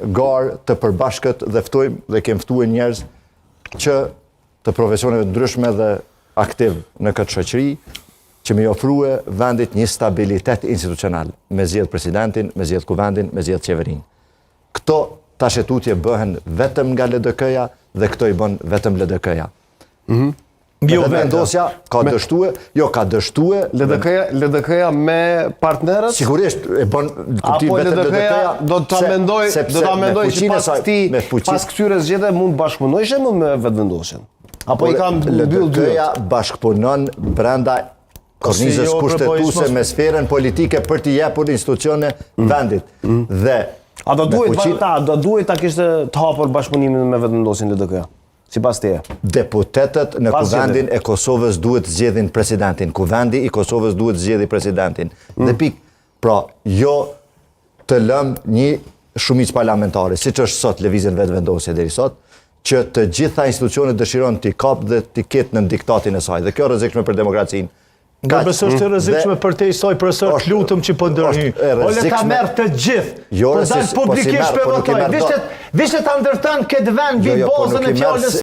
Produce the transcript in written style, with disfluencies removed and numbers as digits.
garë të përbashkët dhe ftojmë dhe kemë ftuar njerëz që të profesioneve ndryshme dhe aktiv në këtë shoqëri, që me ofrue vendit një stabilitet institucional, me zgjedh presidentin, me zgjedh kuvendin, me zgjedh qeverinë. Këto tashetutje bëhen vetëm nga LDK-ja dhe këto i bën vetëm LDK-ja. Vendosja ka dështue, ka dështue. LDK-ja me partnerët? Sigurisht, e bën apo LDK-ja do ta mendoj që pas këtyre zgjedhjeve mund bashkëpunojshë me vetëvendosjen. Apo i kam mbyll dy. LDK-ja bashkëpunon brenda kornizës kushtetuese me sferën politike për t'i jepur institucione vendit. Dhe a do duhet ta kishte të hapur bashkëpunimin me vetëvendosjen LDK-ja? Sipas teje. Deputetët në kuvendin e Kosovës duhet zgjedhin presidentin. Kuvendi i Kosovës duhet zgjedhi presidentin. Dhe pikë. Pra, jo të lëm një shumicë parlamentare, siç është sot lëvizjen vetëvendosje deri sot, që të gjitha institucionet dëshiron t'i kap dhe t'i ketë në diktatin e saj. Dhe kjo është rrezikshme për demokracinë. Nga besë është rrezikshme për te i saj, profesor, lutëm që po ndërhy. O le ta merë të gjithë, për dalë publikisht për votoj. Vishte ta ndërtën këtë vend, vi bozën e fjallës